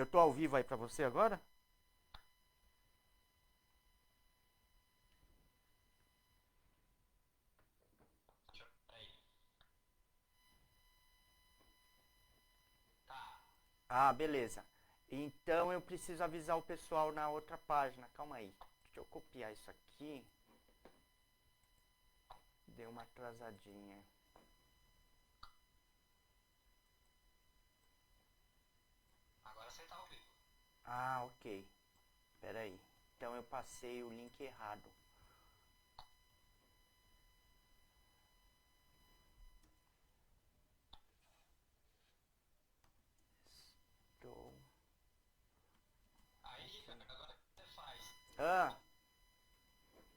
Eu tô ao vivo aí pra você agora? Peraí. Tá. Ah, beleza. Então eu preciso avisar o pessoal na outra página. Calma aí. Deixa eu copiar isso aqui. Deu uma atrasadinha. Agora você tá ao vivo. Ah, ok. Pera aí. Então eu passei o link errado. Estou... Aí, Ricardo, agora você faz. Ah,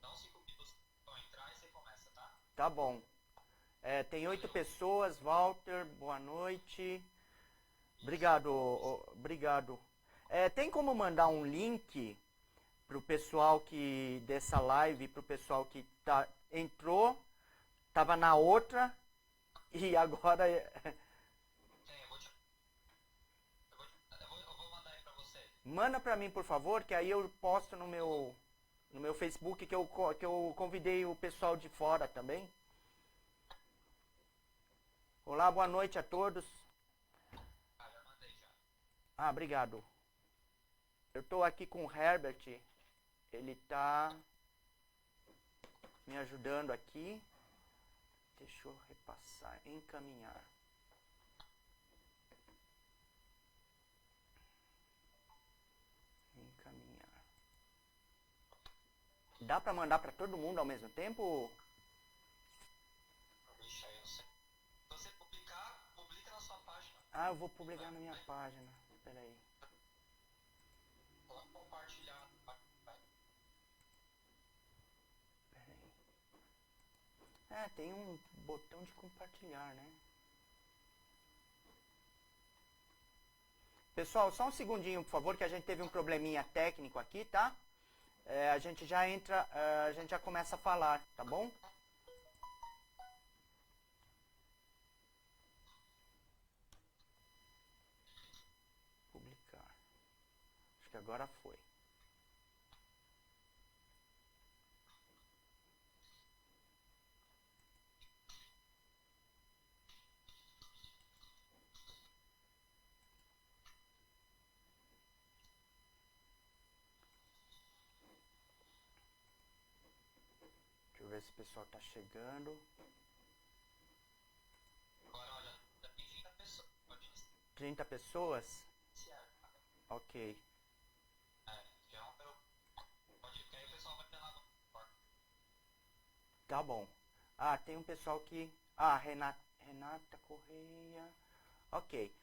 Dá uns 5 minutos pra eu entrar e você começa, tá? tá bom. Tem 8 Valeu. pessoas. Walter, boa noite. Isso. Obrigado, obrigado. Tem como mandar um link pro pessoal que dessa live, pro pessoal que entrou, tava na outra e agora Tem, eu vou mandar aí pra você. manda pra mim, por favor, que aí eu posto no meu Facebook que eu convidei o pessoal de fora também. Olá, boa noite a todos. Ah, já mandei já. Ah, obrigado. Eu estou aqui com o Herbert. Ele está me ajudando aqui. Deixa eu repassar, encaminhar. Encaminhar. Dá para mandar para todo mundo ao mesmo tempo? Ixi, aí eu não sei. Se você publicar, publica na sua página. Ah, eu vou publicar na minha Vai. página. Espera aí. Coloca compartilhar. Vai. Espera aí. Tem um botão de compartilhar, né? Pessoal, só um segundinho, por favor, que a gente teve um probleminha técnico aqui, tá? A gente já entra, a gente já começa a falar, tá bom? Publicar. Acho que agora foi. Deixa eu ver se o pessoal tá chegando. Agora, olha, já tem 30 pessoas. Pode 30 pessoas? iniciar. Ok. Já é um pelo. Pode, que aí o pessoal vai lá no quarto. Tá bom. Ah, tem um pessoal que... Ah, Renata Correia. Ok.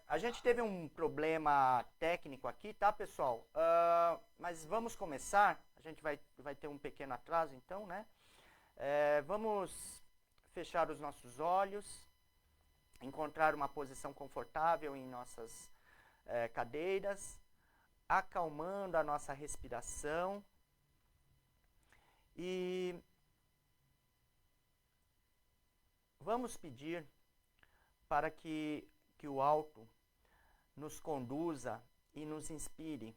A gente teve um problema técnico aqui, tá, pessoal? Mas vamos começar. A gente vai ter um pequeno atraso, então, né? Vamos fechar os nossos olhos, encontrar uma posição confortável em nossas cadeiras, acalmando a nossa respiração e vamos pedir para que o alto nos conduza e nos inspire.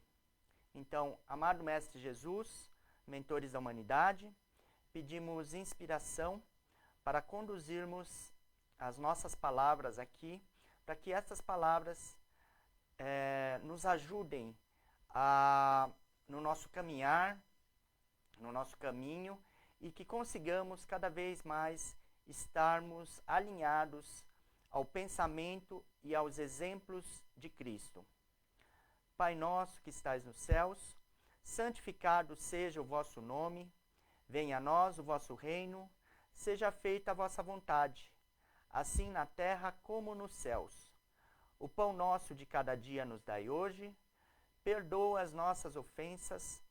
Então, amado Mestre Jesus, mentores da humanidade, pedimos inspiração para conduzirmos as nossas palavras aqui, para que essas palavras nos ajudem no nosso caminhar, no nosso caminho, e que consigamos cada vez mais estarmos alinhados ao pensamento e aos exemplos de Cristo. Pai nosso que estais nos céus, santificado seja o vosso nome, venha a nós o vosso reino, seja feita a vossa vontade, assim na terra como nos céus. O pão nosso de cada dia nos dai hoje, perdoa as nossas ofensas,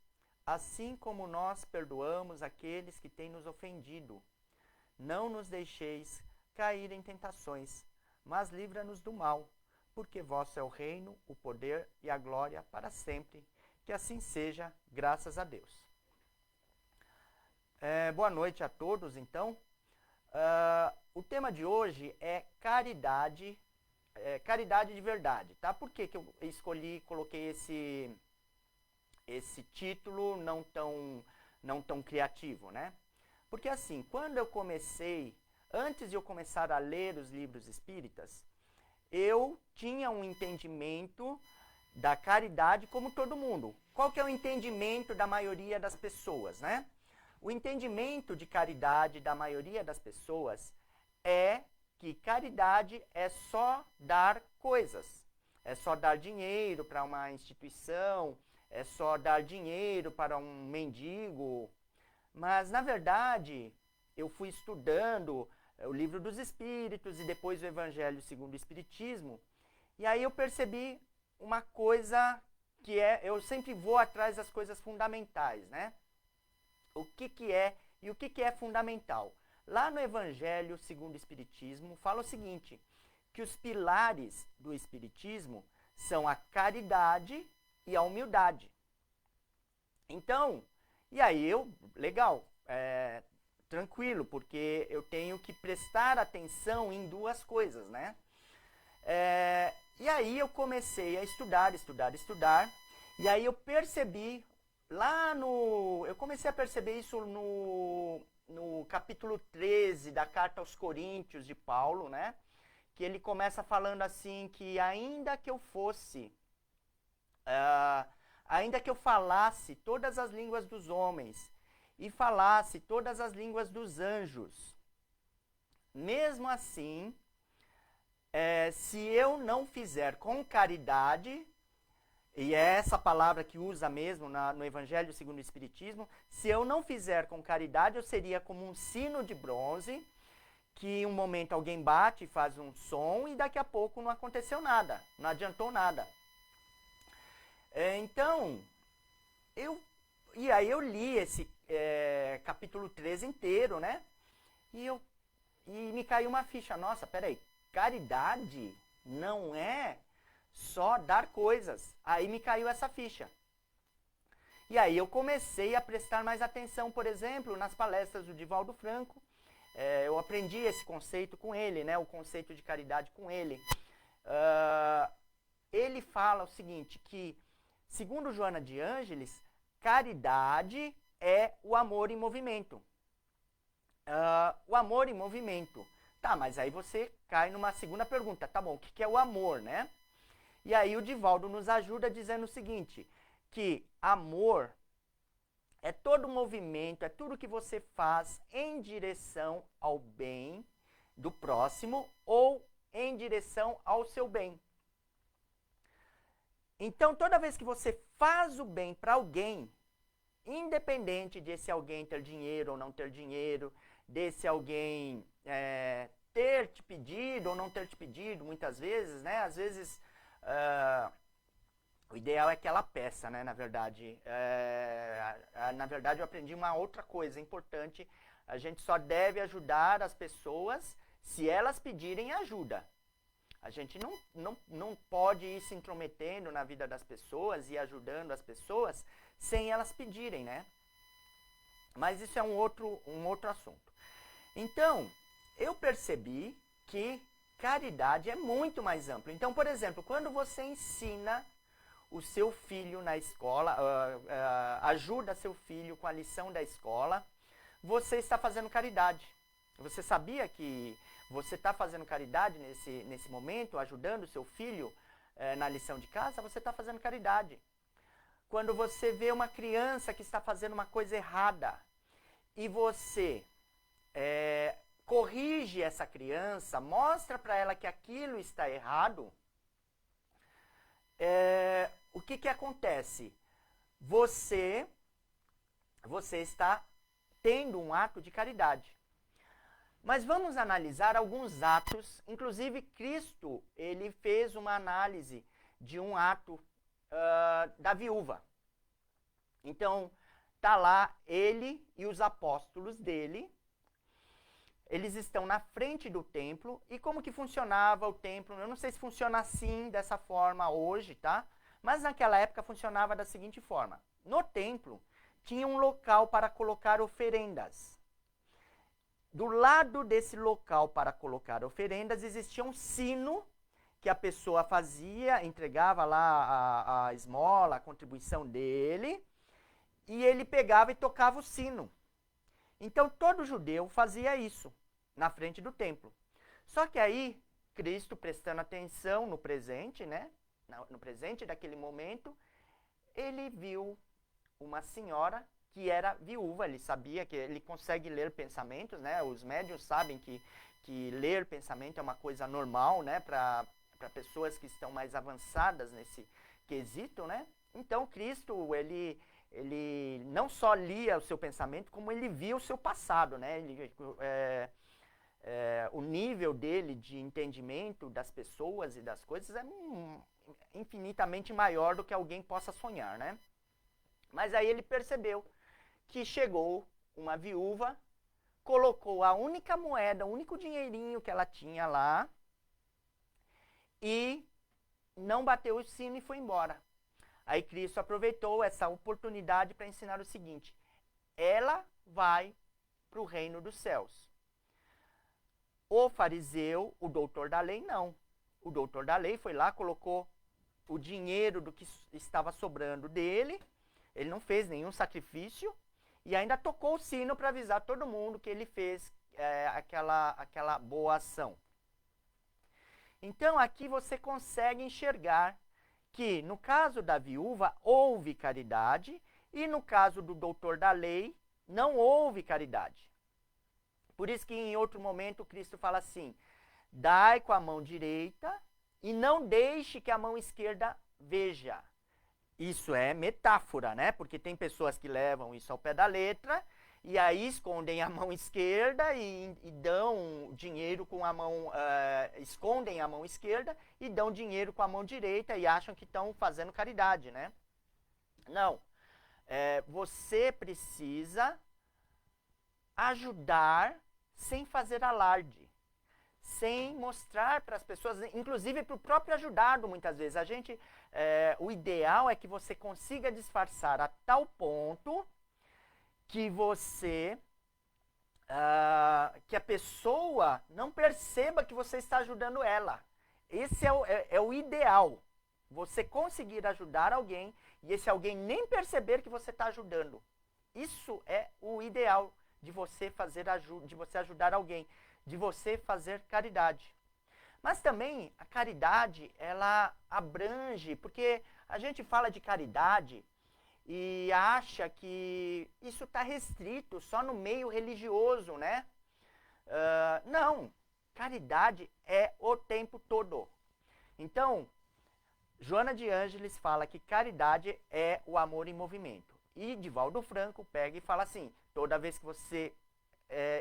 assim como nós perdoamos aqueles que têm nos ofendido. Não nos deixeis cair em tentações, mas livra-nos do mal, porque vosso é o reino, o poder e a glória para sempre. Que assim seja, graças a Deus. Boa noite a todos, então. O tema de hoje é caridade caridade de verdade, tá? Por que eu coloquei esse título não tão criativo, né? Porque assim, antes de eu começar a ler os livros espíritas, eu tinha um entendimento da caridade como todo mundo. Qual que é o entendimento da maioria das pessoas, né? O entendimento de caridade da maioria das pessoas é que caridade é só dar coisas, é só dar dinheiro para uma instituição, é só dar dinheiro para um mendigo. Mas, na verdade, eu fui estudando o Livro dos Espíritos e depois o Evangelho segundo o Espiritismo, e aí eu percebi uma coisa que eu sempre vou atrás das coisas fundamentais, né? O que é e o que é fundamental. Lá no Evangelho segundo o Espiritismo, fala o seguinte, que os pilares do Espiritismo são a caridade e a humildade. Então, e aí legal, tranquilo, porque eu tenho que prestar atenção em duas coisas, né? E aí eu comecei a estudar, e aí eu percebi, eu comecei a perceber isso no capítulo 13 da Carta aos Coríntios de Paulo, né? Que ele começa falando assim, que ainda que eu falasse todas as línguas dos homens e falasse todas as línguas dos anjos, mesmo assim, se eu não fizer com caridade, e é essa palavra que usa mesmo no Evangelho segundo o Espiritismo, se eu não fizer com caridade, eu seria como um sino de bronze, que um momento alguém bate e faz um som, e daqui a pouco não aconteceu nada, não adiantou nada. Então, e aí eu li esse capítulo 13 inteiro, né? E me caiu uma ficha. Nossa, peraí, caridade não é só dar coisas. Aí me caiu essa ficha. E aí eu comecei a prestar mais atenção, por exemplo, nas palestras do Divaldo Franco. Eu aprendi esse conceito com ele, né? O conceito de caridade com ele. Ele fala o seguinte, que segundo Joana de Ângeles, caridade é o amor em movimento. O amor em movimento. Tá, mas aí você cai numa segunda pergunta. Tá bom, o que é o amor, né? E aí o Divaldo nos ajuda dizendo o seguinte, que amor é todo movimento, é tudo que você faz em direção ao bem do próximo ou em direção ao seu bem. Então, toda vez que você faz o bem para alguém, independente desse alguém ter dinheiro ou não ter dinheiro, desse alguém ter te pedido ou não ter te pedido, muitas vezes, né? Às vezes, o ideal é que ela peça, né? Na verdade, eu aprendi uma outra coisa importante. A gente só deve ajudar as pessoas se elas pedirem ajuda. A gente não pode ir se intrometendo na vida das pessoas e ajudando as pessoas sem elas pedirem, né? Mas isso é um outro assunto. Então, eu percebi que caridade é muito mais amplo. Então, por exemplo, quando você ensina o seu filho na escola, ajuda seu filho com a lição da escola, você está fazendo caridade. Você sabia que você está fazendo caridade nesse momento, ajudando o seu filho na lição de casa? Você está fazendo caridade. Quando você vê uma criança que está fazendo uma coisa errada e você corrige essa criança, mostra para ela que aquilo está errado, o que acontece? Você está tendo um ato de caridade. Mas vamos analisar alguns atos, inclusive Cristo, ele fez uma análise de um ato da viúva. Então, tá lá ele e os apóstolos dele, eles estão na frente do templo, e como que funcionava o templo? Eu não sei se funciona assim, dessa forma hoje, tá? Mas naquela época funcionava da seguinte forma. No templo, tinha um local para colocar oferendas. Do lado desse local para colocar oferendas, existia um sino que a pessoa fazia, entregava lá a esmola, a contribuição dele, e ele pegava e tocava o sino. Então todo judeu fazia isso na frente do templo. Só que aí, Cristo prestando atenção no presente, né? No presente daquele momento, ele viu uma senhora que era viúva. Ele sabia que ele consegue ler pensamentos, né? Os médiuns sabem que ler pensamento é uma coisa normal, né? Para pessoas que estão mais avançadas nesse quesito, né? Então Cristo, ele não só lia o seu pensamento, como ele via o seu passado, né? O nível dele de entendimento das pessoas e das coisas é infinitamente maior do que alguém possa sonhar, né? Mas aí ele percebeu que chegou uma viúva, colocou a única moeda, o único dinheirinho que ela tinha lá e não bateu o sino e foi embora. Aí Cristo aproveitou essa oportunidade para ensinar o seguinte: ela vai para o reino dos céus. O fariseu, o doutor da lei, não. O doutor da lei foi lá, colocou o dinheiro do que estava sobrando dele, ele não fez nenhum sacrifício e ainda tocou o sino para avisar todo mundo que ele fez aquela boa ação. Então aqui você consegue enxergar que no caso da viúva houve caridade e no caso do doutor da lei não houve caridade. Por isso que em outro momento Cristo fala assim: dai com a mão direita e não deixe que a mão esquerda veja. Isso é metáfora, né? Porque tem pessoas que levam isso ao pé da letra e aí escondem a mão esquerda e dão dinheiro com a mão... escondem a mão esquerda e dão dinheiro com a mão direita e acham que estão fazendo caridade, né? Não. Você precisa ajudar sem fazer alarde, sem mostrar para as pessoas, inclusive para o próprio ajudado muitas vezes. O ideal é que você consiga disfarçar a tal ponto que que a pessoa não perceba que você está ajudando ela. Esse é o ideal. Você conseguir ajudar alguém e esse alguém nem perceber que você está ajudando. Isso é o ideal de você de você ajudar alguém, de você fazer caridade. Mas também a caridade, ela abrange, porque a gente fala de caridade e acha que isso está restrito só no meio religioso, né? Não, caridade é o tempo todo. Então, Joana de Ângeles fala que caridade é o amor em movimento. E Divaldo Franco pega e fala assim: toda vez que você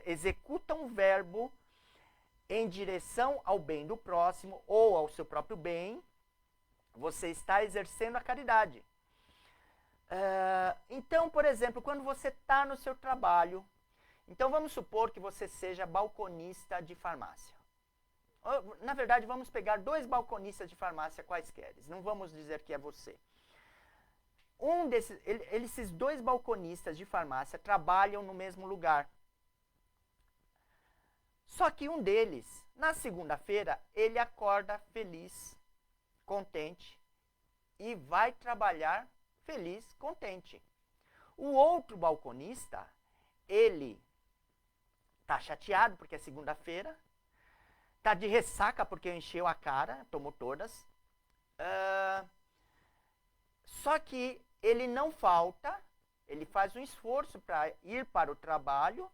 executa um verbo em direção ao bem do próximo ou ao seu próprio bem, você está exercendo a caridade. Então, por exemplo, quando você está no seu trabalho, então vamos supor que você seja balconista de farmácia. Na verdade, vamos pegar 2 balconistas de farmácia quaisquer, não vamos dizer que é você. Esses 2 balconistas de farmácia trabalham no mesmo lugar. Só que um deles, na segunda-feira, ele acorda feliz, contente e vai trabalhar feliz, contente. O outro balconista, ele tá chateado porque é segunda-feira, tá de ressaca porque encheu a cara, tomou todas. Só que ele não falta, ele faz um esforço para ir para o trabalho,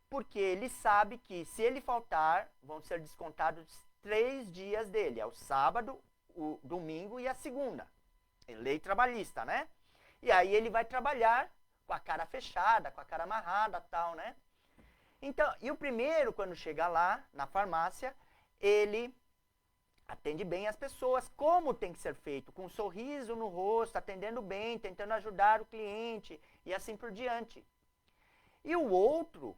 porque ele sabe que se ele faltar, vão ser descontados 3 dias dele, é o sábado, o domingo e a segunda. É lei trabalhista, né? E aí ele vai trabalhar com a cara fechada, com a cara amarrada, tal, né? Então, e o primeiro, quando chega lá na farmácia, ele atende bem as pessoas, como tem que ser feito, com um sorriso no rosto, atendendo bem, tentando ajudar o cliente e assim por diante. E o outro,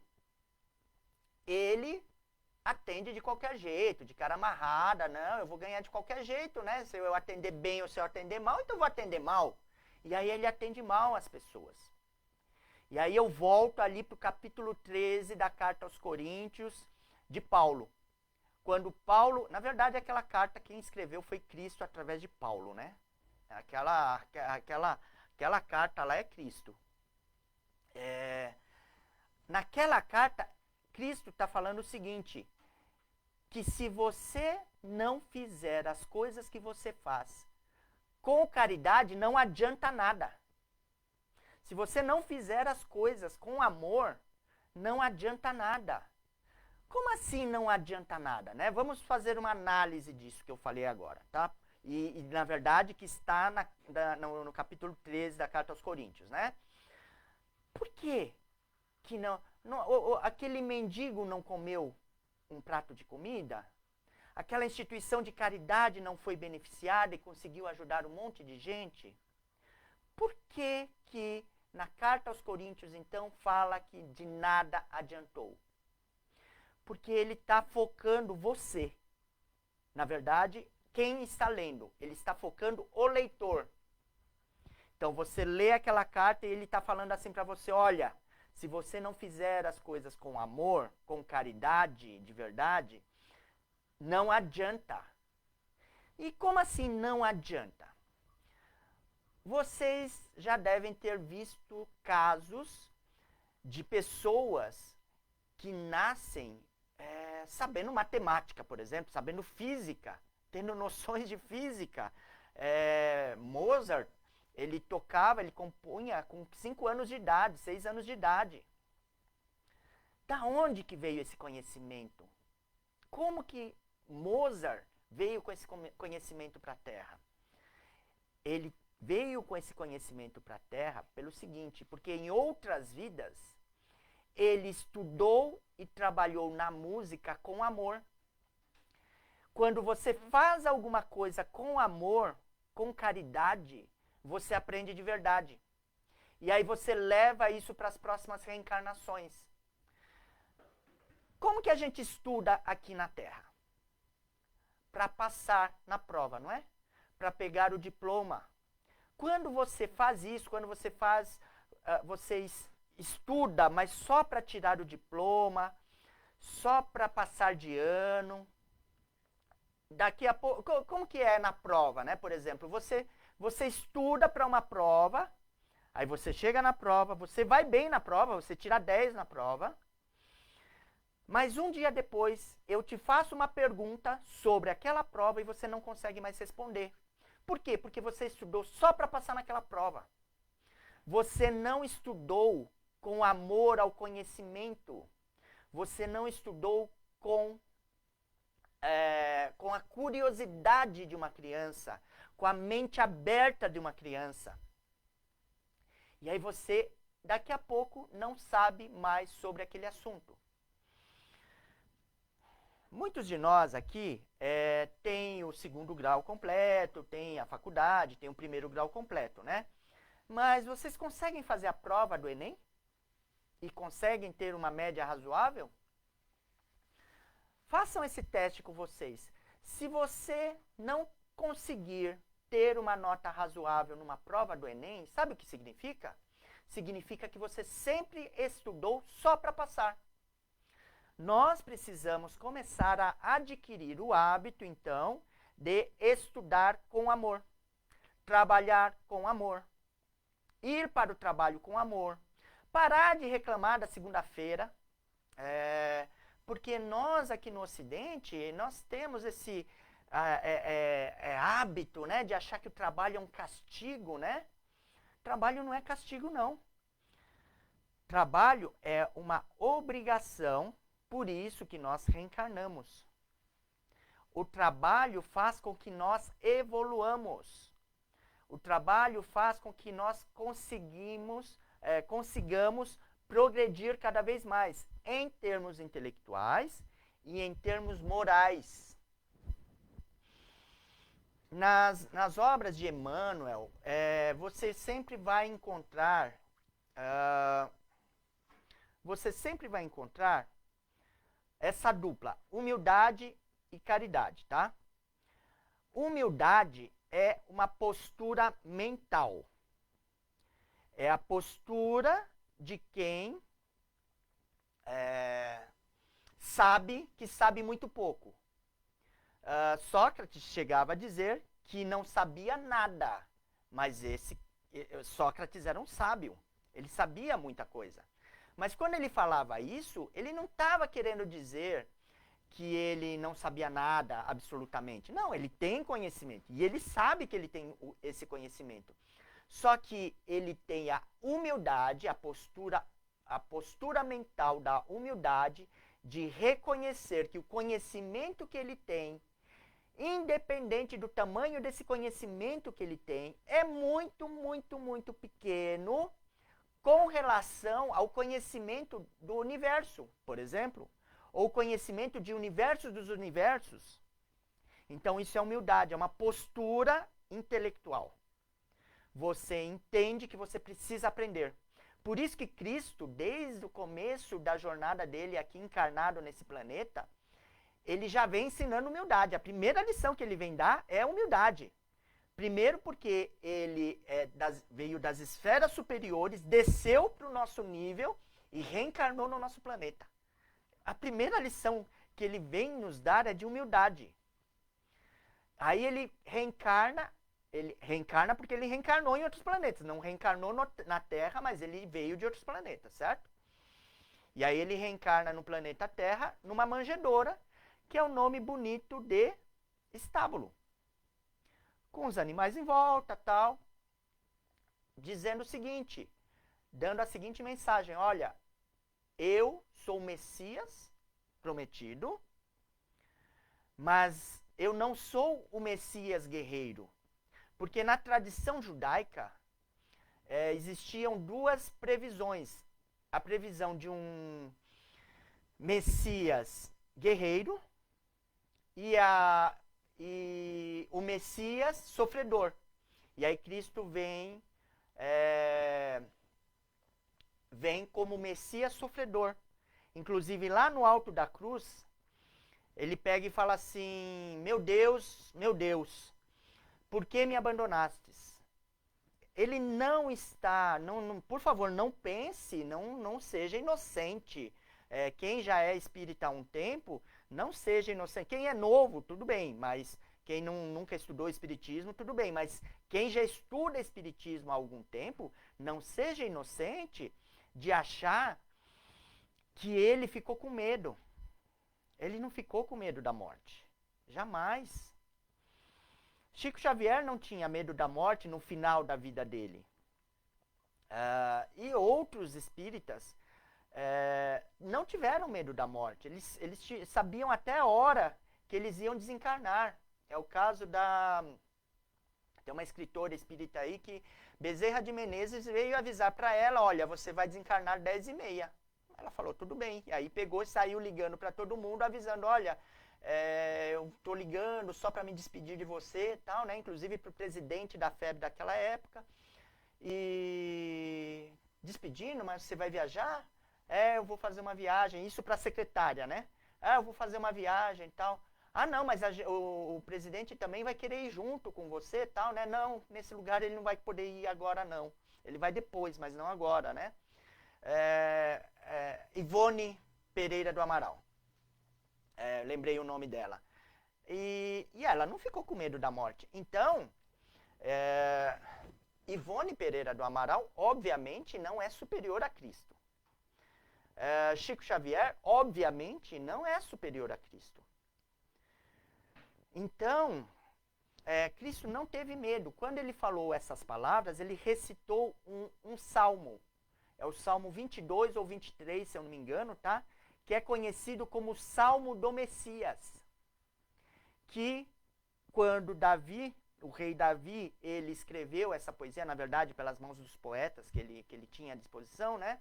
ele atende de qualquer jeito, de cara amarrada, não, eu vou ganhar de qualquer jeito, né? Se eu atender bem ou se eu atender mal, então eu vou atender mal. E aí ele atende mal as pessoas. E aí eu volto ali para o capítulo 13 da carta aos Coríntios de Paulo. quando Paulo, na verdade aquela carta quem escreveu foi Cristo através de Paulo, né? Aquela carta lá é Cristo. Naquela carta, Cristo está falando o seguinte, que se você não fizer as coisas que você faz com caridade, não adianta nada. Se você não fizer as coisas com amor, não adianta nada. Como assim não adianta nada, né? Vamos fazer uma análise disso que eu falei agora, tá? E na verdade, que está no capítulo 13 da Carta aos Coríntios, né? Por quê que aquele mendigo não comeu um prato de comida? Aquela instituição de caridade não foi beneficiada e conseguiu ajudar um monte de gente? Por que que na Carta aos Coríntios, então, fala que de nada adiantou? Porque ele está focando você. Na verdade, quem está lendo? Ele está focando o leitor. Então, você lê aquela carta e ele está falando assim para você, olha, se você não fizer as coisas com amor, com caridade, de verdade, não adianta. E como assim não adianta? Vocês já devem ter visto casos de pessoas que nascem sabendo matemática, por exemplo, sabendo física, tendo noções de física. Mozart, ele tocava, ele compunha com 5 anos de idade, 6 anos de idade. Da onde que veio esse conhecimento? Como que Mozart veio com esse conhecimento para a Terra? Ele veio com esse conhecimento para a Terra pelo seguinte, porque em outras vidas ele estudou e trabalhou na música com amor. Quando você faz alguma coisa com amor, com caridade, você aprende de verdade. E aí você leva isso para as próximas reencarnações. Como que a gente estuda aqui na Terra? Para passar na prova, não é? Para pegar o diploma. Quando você faz isso, quando você faz, vocês estuda, mas só para tirar o diploma, só para passar de ano. Daqui a pouco, como que é na prova, né? Por exemplo, você estuda para uma prova, aí você chega na prova, você vai bem na prova, você tira 10 na prova, mas um dia depois eu te faço uma pergunta sobre aquela prova e você não consegue mais responder. Por quê? Porque você estudou só para passar naquela prova. Você não estudou com amor ao conhecimento. Você não estudou com a curiosidade de uma criança, com a mente aberta de uma criança. E aí você, daqui a pouco, não sabe mais sobre aquele assunto. Muitos de nós aqui têm o 2º grau completo, têm a faculdade, têm o 1º grau completo, né? Mas vocês conseguem fazer a prova do Enem? E conseguem ter uma média razoável? Façam esse teste com vocês. Se você não conseguir ter uma nota razoável numa prova do Enem, sabe o que significa? Significa que você sempre estudou só para passar. Nós precisamos começar a adquirir o hábito, então, de estudar com amor, trabalhar com amor, ir para o trabalho com amor, parar de reclamar da segunda-feira, porque nós aqui no Ocidente, nós temos esse hábito, né, de achar que o trabalho é um castigo, né? Trabalho não é castigo, não. Trabalho é uma obrigação, por isso que nós reencarnamos. O trabalho faz com que nós evoluamos. O trabalho faz com que nós consigamos progredir cada vez mais, em termos intelectuais e em termos morais. Nas obras de Emmanuel, você sempre vai encontrar essa dupla, humildade e caridade, tá? Humildade é uma postura mental. É a postura de quem sabe que sabe muito pouco. Sócrates chegava a dizer que não sabia nada, mas Sócrates era um sábio, ele sabia muita coisa. Mas quando ele falava isso, ele não estava querendo dizer que ele não sabia nada absolutamente. Não, ele tem conhecimento e ele sabe que ele tem esse conhecimento. Só que ele tem a humildade, a postura mental da humildade de reconhecer que o conhecimento que ele tem, independente do tamanho desse conhecimento que ele tem, é muito, muito, muito pequeno com relação ao conhecimento do universo, por exemplo, ou conhecimento de universos dos universos. Então isso é humildade, é uma postura intelectual. Você entende que você precisa aprender. Por isso que Cristo, desde o começo da jornada dele aqui encarnado nesse planeta, ele já vem ensinando humildade. A primeira lição que ele vem dar é humildade. Primeiro porque ele veio das esferas superiores, desceu para o nosso nível e reencarnou no nosso planeta. A primeira lição que ele vem nos dar é de humildade. Aí ele reencarna porque ele reencarnou em outros planetas. Não reencarnou na Terra, mas ele veio de outros planetas, certo? E aí ele reencarna no planeta Terra, numa manjedoura, que é o nome bonito de estábulo. Com os animais em volta, tal, dizendo o seguinte, dando a seguinte mensagem: olha, eu sou o Messias prometido, mas eu não sou o Messias guerreiro. Porque na tradição judaica existiam duas previsões. A previsão de um Messias guerreiro e o Messias sofredor. E aí Cristo vem como Messias sofredor. Inclusive lá no alto da cruz, ele pega e fala assim: meu Deus, por que me abandonastes? Ele não está, por favor, não pense, não seja inocente. Quem já é espírita há um tempo, não seja inocente. Quem é novo, tudo bem, mas quem nunca estudou espiritismo, tudo bem. Mas quem já estuda espiritismo há algum tempo, não seja inocente de achar que ele ficou com medo. Ele não ficou com medo da morte. Jamais. Chico Xavier não tinha medo da morte no final da vida dele. E outros espíritas não tiveram medo da morte. Eles sabiam até a hora que eles iam desencarnar. É o caso tem uma escritora espírita aí que Bezerra de Menezes veio avisar para ela: olha, você vai desencarnar 10h30. Ela falou: tudo bem. E aí pegou e saiu ligando para todo mundo, avisando: olha, eu tô ligando só para me despedir de você, tal, né? Inclusive para o presidente da FEB daquela época. E despedindo, mas você vai viajar? Eu vou fazer uma viagem. Isso para a secretária, né? Eu vou fazer uma viagem e tal. Ah, não, mas o presidente também vai querer ir junto com você, tal, né? Não, nesse lugar ele não vai poder ir agora, não. Ele vai depois, mas não agora, né? Ivone Pereira do Amaral. Lembrei o nome dela. E ela não ficou com medo da morte. Então, Ivone Pereira do Amaral, obviamente, não é superior a Cristo. Chico Xavier, obviamente, não é superior a Cristo. Então, Cristo não teve medo. Quando ele falou essas palavras, ele recitou um salmo. É o Salmo 22 ou 23, se eu não me engano, tá? Que é conhecido como o Salmo do Messias. Que quando o rei Davi, ele escreveu essa poesia, na verdade, pelas mãos dos poetas que ele tinha à disposição, né?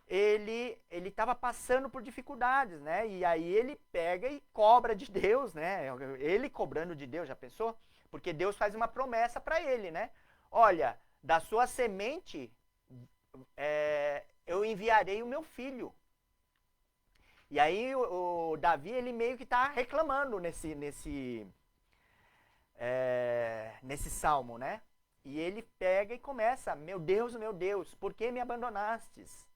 Ele estava passando por dificuldades, né? E aí ele pega e cobra de Deus, né? Ele cobrando de Deus, já pensou? Porque Deus faz uma promessa para ele, né? Olha, da sua semente eu enviarei o meu filho. E aí o Davi, ele meio que está reclamando nesse salmo, né? E ele pega e começa: meu Deus, por que me abandonastes?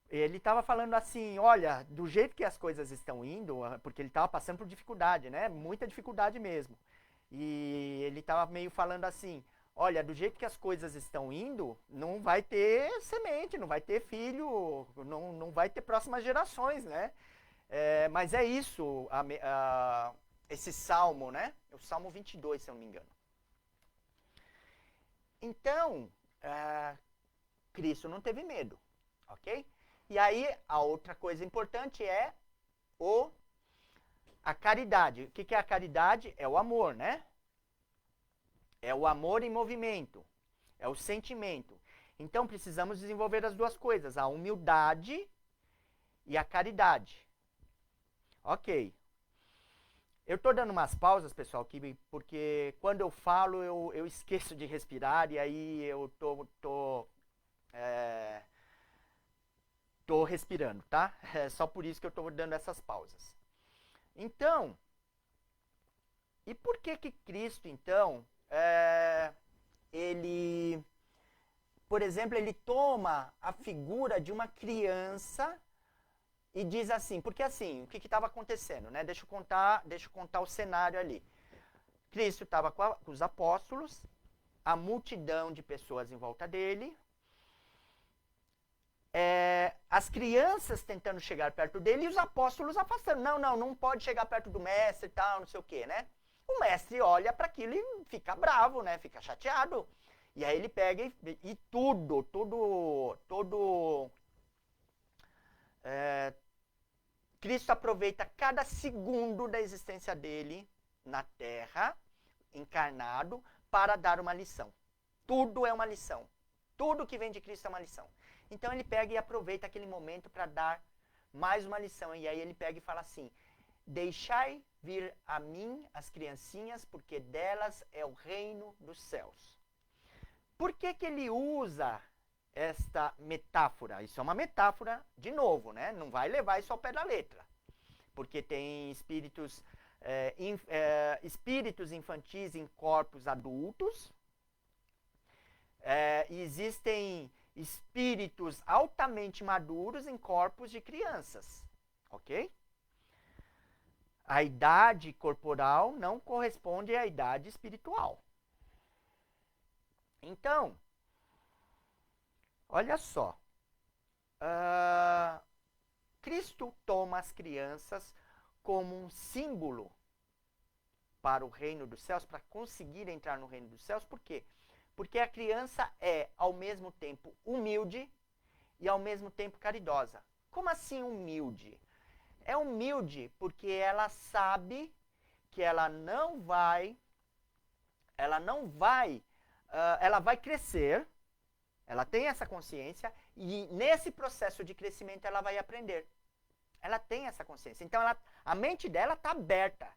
Ele estava falando assim, olha, do jeito que as coisas estão indo, porque ele estava passando por dificuldade, né? Muita dificuldade mesmo. E ele estava meio falando assim, olha, do jeito que as coisas estão indo, não vai ter semente, não vai ter filho, não vai ter próximas gerações, né? Mas é isso, esse salmo, né? É o Salmo 22, se eu não me engano. Então, Cristo não teve medo, ok? E aí, a outra coisa importante é a caridade. O que é a caridade? É o amor, né? É o amor em movimento. É o sentimento. Então, precisamos desenvolver as duas coisas, a humildade e a caridade. Ok. Eu estou dando umas pausas, pessoal, porque quando eu falo, eu esqueço de respirar e aí eu tô respirando, tá? É só por isso que eu estou dando essas pausas. Então, e por que Cristo, então, ele, por exemplo, ele toma a figura de uma criança e diz assim, porque assim, o que estava acontecendo, né? Deixa eu contar o cenário ali. Cristo estava com os apóstolos, a multidão de pessoas em volta dele, as crianças tentando chegar perto dele e os apóstolos afastando. Não pode chegar perto do mestre e tal, não sei o quê, né? O mestre olha para aquilo e fica bravo, né? Fica chateado. E aí ele pega e Cristo aproveita cada segundo da existência dele na Terra, encarnado, para dar uma lição. Tudo é uma lição. Tudo que vem de Cristo é uma lição. Então ele pega e aproveita aquele momento para dar mais uma lição. E aí ele pega e fala assim: deixai vir a mim as criancinhas, porque delas é o reino dos céus. Por que ele usa esta metáfora? Isso é uma metáfora, de novo, né? Não vai levar isso ao pé da letra. Porque tem espíritos infantis em corpos adultos. Existem espíritos altamente maduros em corpos de crianças, ok? A idade corporal não corresponde à idade espiritual. Então, olha só, Cristo toma as crianças como um símbolo para o reino dos céus, para conseguir entrar no reino dos céus. Por quê? Porque a criança é, ao mesmo tempo, humilde e, ao mesmo tempo, caridosa. Como assim humilde? É humilde porque ela sabe que ela vai crescer, ela tem essa consciência, e nesse processo de crescimento ela vai aprender. Ela tem essa consciência. Então, a mente dela está aberta.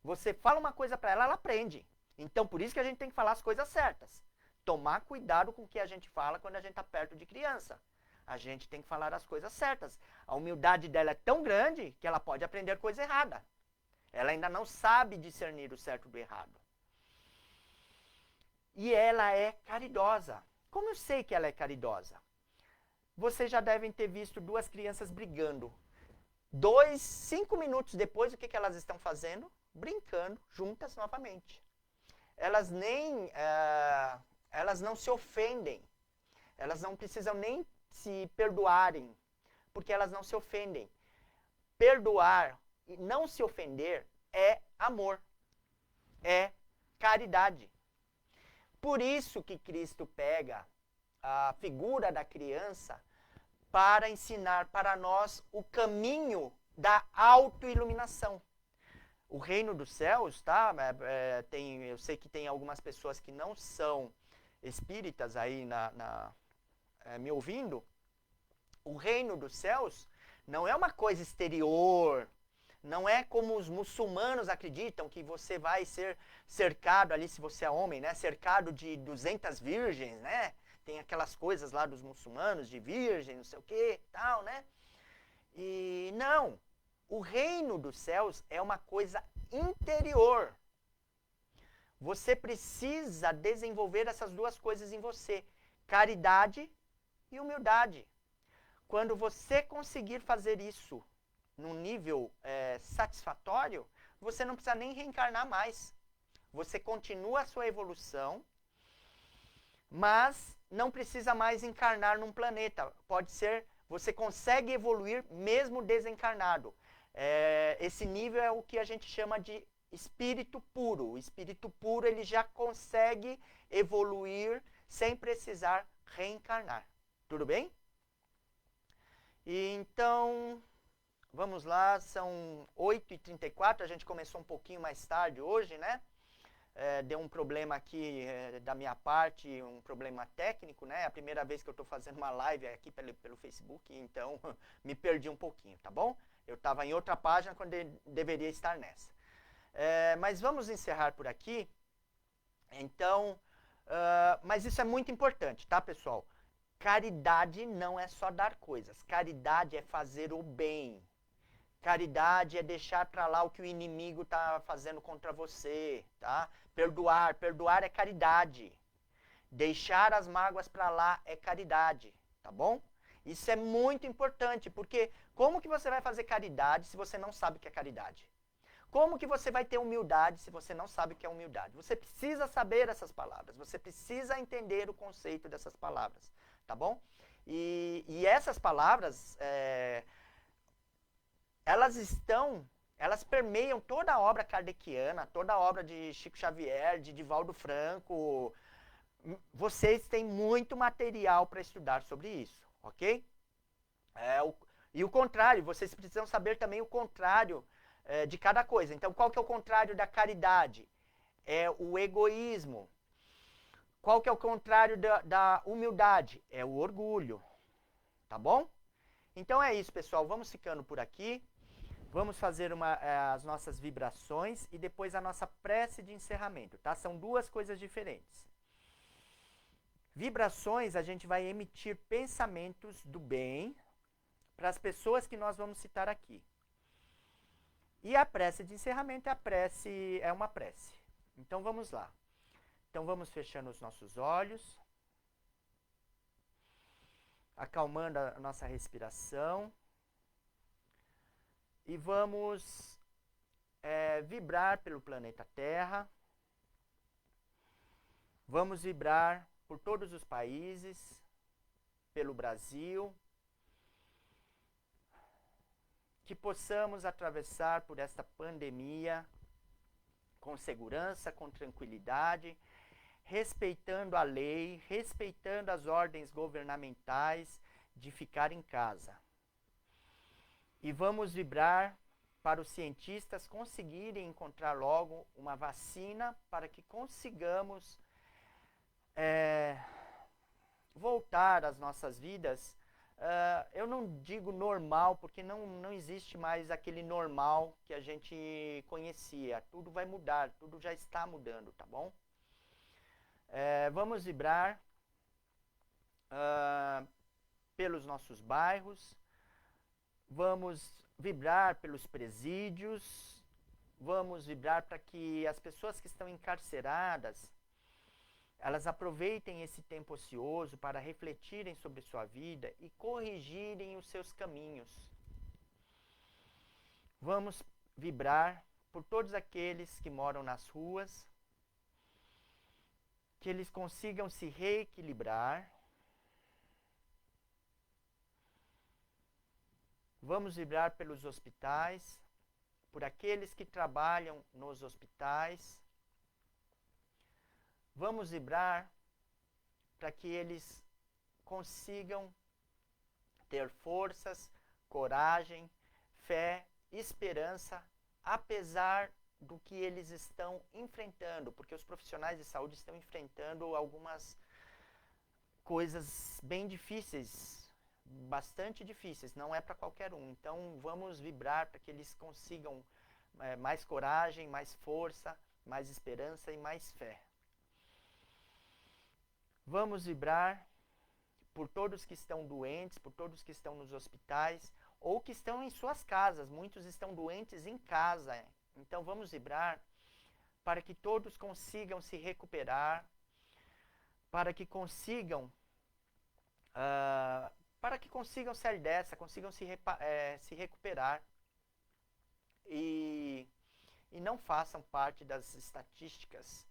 Você fala uma coisa para ela, ela aprende. Então, por isso que a gente tem que falar as coisas certas. Tomar cuidado com o que a gente fala quando a gente está perto de criança. A gente tem que falar as coisas certas. A humildade dela é tão grande que ela pode aprender coisa errada. Ela ainda não sabe discernir o certo do errado. E ela é caridosa. Como eu sei que ela é caridosa? Vocês já devem ter visto duas crianças brigando. 5 minutos depois, o que elas estão fazendo? Brincando juntas novamente. Elas não se ofendem. Elas não precisam nem se perdoarem, porque elas não se ofendem. Perdoar e não se ofender é amor, é caridade. Por isso que Cristo pega a figura da criança para ensinar para nós o caminho da autoiluminação. O reino dos céus, tá? Eu sei que tem algumas pessoas que não são espíritas aí me ouvindo. O reino dos céus não é uma coisa exterior, não é como os muçulmanos acreditam, que você vai ser cercado ali, se você é homem, né? Cercado de 200 virgens, né? Tem aquelas coisas lá dos muçulmanos, de virgem, não sei o que, tal, né? E não, o reino dos céus é uma coisa interior. Você precisa desenvolver essas duas coisas em você, caridade e humildade. quando você conseguir fazer isso num nível satisfatório, você não precisa nem reencarnar mais. Você continua a sua evolução, mas não precisa mais encarnar num planeta. Pode ser, você consegue evoluir mesmo desencarnado. Esse nível é o que a gente chama de espírito puro. O espírito puro, ele já consegue evoluir sem precisar reencarnar. Tudo bem? E então, vamos lá, são 8h34, a gente começou um pouquinho mais tarde hoje, né? Deu um problema aqui da minha parte, um problema técnico, né? É a primeira vez que eu estou fazendo uma live aqui pelo Facebook, então me perdi um pouquinho, tá bom? Eu estava em outra página quando deveria estar nessa. Mas vamos encerrar por aqui. Então, mas isso é muito importante, tá, pessoal? Caridade não é só dar coisas. Caridade é fazer o bem. Caridade é deixar para lá o que o inimigo está fazendo contra você, tá? Perdoar. Perdoar é caridade. Deixar as mágoas para lá é caridade, tá bom? Isso é muito importante, porque como que você vai fazer caridade se você não sabe o que é caridade? Como que você vai ter humildade se você não sabe o que é humildade? Você precisa saber essas palavras, você precisa entender o conceito dessas palavras, tá bom? E essas palavras, elas permeiam toda a obra kardeciana, toda a obra de Chico Xavier, de Divaldo Franco. Vocês têm muito material para estudar sobre isso, ok? E o contrário, vocês precisam saber também o contrário de cada coisa. Então, qual que é o contrário da caridade? É o egoísmo. Qual que é o contrário da humildade? É o orgulho. Tá bom? Então é isso, pessoal. Vamos ficando por aqui. Vamos fazer as nossas vibrações e depois a nossa prece de encerramento, tá? São duas coisas diferentes. Vibrações, a gente vai emitir pensamentos do bem para as pessoas que nós vamos citar aqui. E a prece de encerramento é uma prece. Então vamos lá. Então vamos fechando os nossos olhos, acalmando a nossa respiração e vamos vibrar pelo planeta Terra. Vamos vibrar por todos os países, pelo Brasil, que possamos atravessar por esta pandemia com segurança, com tranquilidade, respeitando a lei, respeitando as ordens governamentais de ficar em casa. E vamos vibrar para os cientistas conseguirem encontrar logo uma vacina para que consigamos voltar às nossas vidas. Eu não digo normal, porque não existe mais aquele normal que a gente conhecia. Tudo vai mudar, tudo já está mudando, tá bom? Vamos vibrar pelos nossos bairros, vamos vibrar pelos presídios, vamos vibrar para que as pessoas que estão encarceradas, elas aproveitem esse tempo ocioso para refletirem sobre sua vida e corrigirem os seus caminhos. Vamos vibrar por todos aqueles que moram nas ruas, que eles consigam se reequilibrar. Vamos vibrar pelos hospitais, por aqueles que trabalham nos hospitais. Vamos vibrar para que eles consigam ter forças, coragem, fé, esperança, apesar do que eles estão enfrentando, porque os profissionais de saúde estão enfrentando algumas coisas bem difíceis, bastante difíceis, não é para qualquer um. Então vamos vibrar para que eles consigam mais coragem, mais força, mais esperança e mais fé. Vamos vibrar por todos que estão doentes, por todos que estão nos hospitais ou que estão em suas casas. Muitos estão doentes em casa. Então vamos vibrar para que todos consigam se recuperar, para que consigam para que consigam sair dessa, consigam se recuperar e não façam parte das estatísticas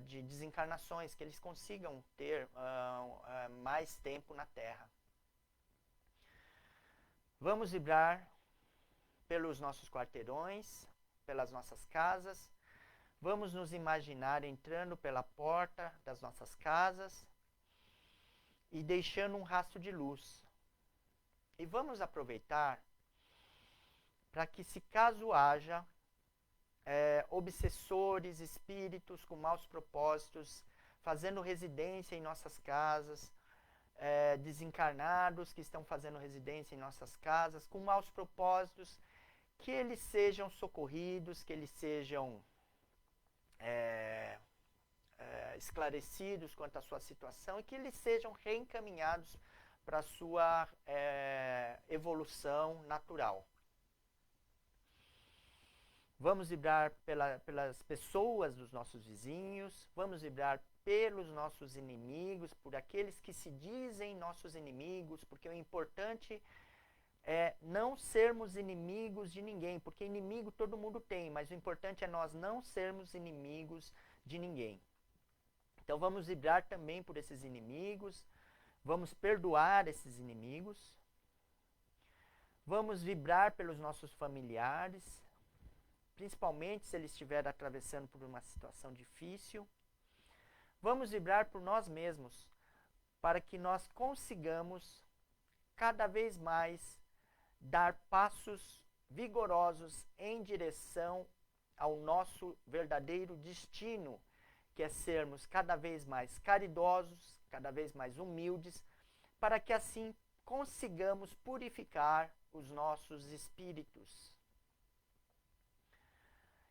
de desencarnações, que eles consigam ter mais tempo na Terra. Vamos vibrar pelos nossos quarteirões, pelas nossas casas. Vamos nos imaginar entrando pela porta das nossas casas e deixando um rastro de luz. E vamos aproveitar para que, se caso haja obsessores, espíritos com maus propósitos, fazendo residência em nossas casas, desencarnados que estão fazendo residência em nossas casas, com maus propósitos, que eles sejam socorridos, que eles sejam esclarecidos quanto à sua situação e que eles sejam reencaminhados para a sua evolução natural. Vamos vibrar pelas pessoas dos nossos vizinhos, vamos vibrar pelos nossos inimigos, por aqueles que se dizem nossos inimigos, porque o importante é não sermos inimigos de ninguém, porque inimigo todo mundo tem, mas o importante é nós não sermos inimigos de ninguém. Então vamos vibrar também por esses inimigos, vamos perdoar esses inimigos, vamos vibrar pelos nossos familiares, principalmente se eles estiverem atravessando por uma situação difícil. Vamos vibrar por nós mesmos, para que nós consigamos cada vez mais dar passos vigorosos em direção ao nosso verdadeiro destino, que é sermos cada vez mais caridosos, cada vez mais humildes, para que assim consigamos purificar os nossos espíritos.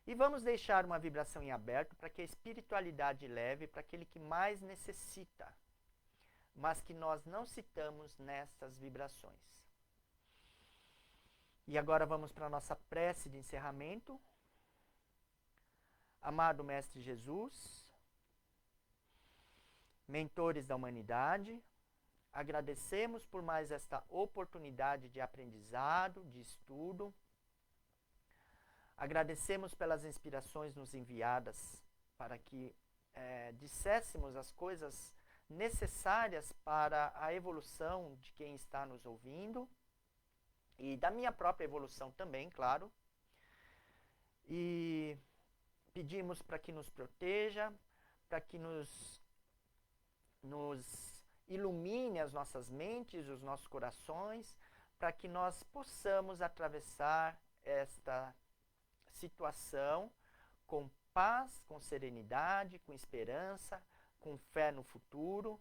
E vamos deixar uma vibração em aberto para que a espiritualidade leve para aquele que mais necessita, mas que nós não citamos nessas vibrações. E agora vamos para a nossa prece de encerramento. Amado Mestre Jesus, mentores da humanidade, agradecemos por mais esta oportunidade de aprendizado, de estudo. Agradecemos pelas inspirações nos enviadas para que disséssemos as coisas necessárias para a evolução de quem está nos ouvindo e da minha própria evolução também, claro. E pedimos para que nos proteja, para que nos ilumine as nossas mentes, os nossos corações, para que nós possamos atravessar esta situação com paz, com serenidade, com esperança, com fé no futuro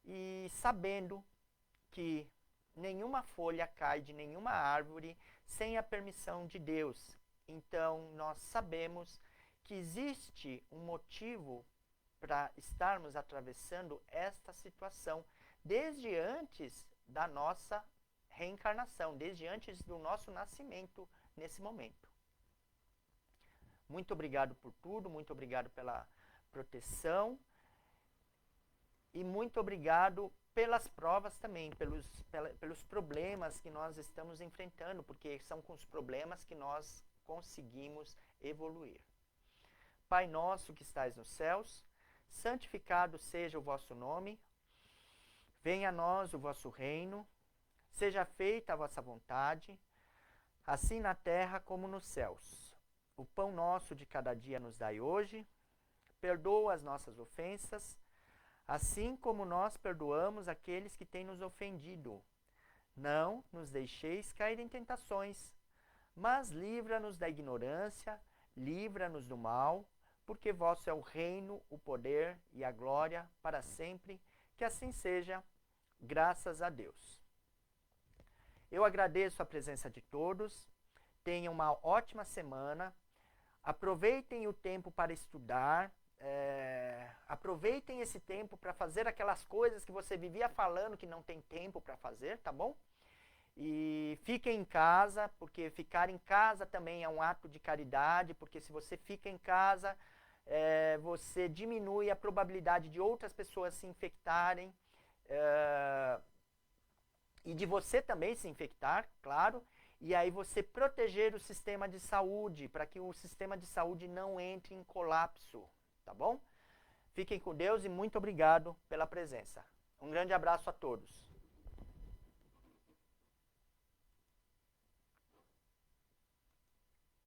e sabendo que nenhuma folha cai de nenhuma árvore sem a permissão de Deus. Então nós sabemos que existe um motivo para estarmos atravessando esta situação desde antes da nossa reencarnação, desde antes do nosso nascimento nesse momento. Muito obrigado por tudo, muito obrigado pela proteção e muito obrigado pelas provas também, pelos problemas que nós estamos enfrentando, porque são com os problemas que nós conseguimos evoluir. Pai nosso que estais nos céus, santificado seja o vosso nome, venha a nós o vosso reino, seja feita a vossa vontade, assim na terra como nos céus. O pão nosso de cada dia nos dai hoje, perdoa as nossas ofensas, assim como nós perdoamos aqueles que têm nos ofendido. Não nos deixeis cair em tentações, mas livra-nos da ignorância, livra-nos do mal, porque vosso é o reino, o poder e a glória para sempre, que assim seja, graças a Deus. Eu agradeço a presença de todos, tenham uma ótima semana, aproveitem o tempo para estudar, aproveitem esse tempo para fazer aquelas coisas que você vivia falando que não tem tempo para fazer, tá bom? E fiquem em casa, porque ficar em casa também é um ato de caridade, porque se você fica em casa, você diminui a probabilidade de outras pessoas se infectarem e de você também se infectar, claro, e aí você proteger o sistema de saúde, para que o sistema de saúde não entre em colapso, tá bom? Fiquem com Deus e muito obrigado pela presença. Um grande abraço a todos.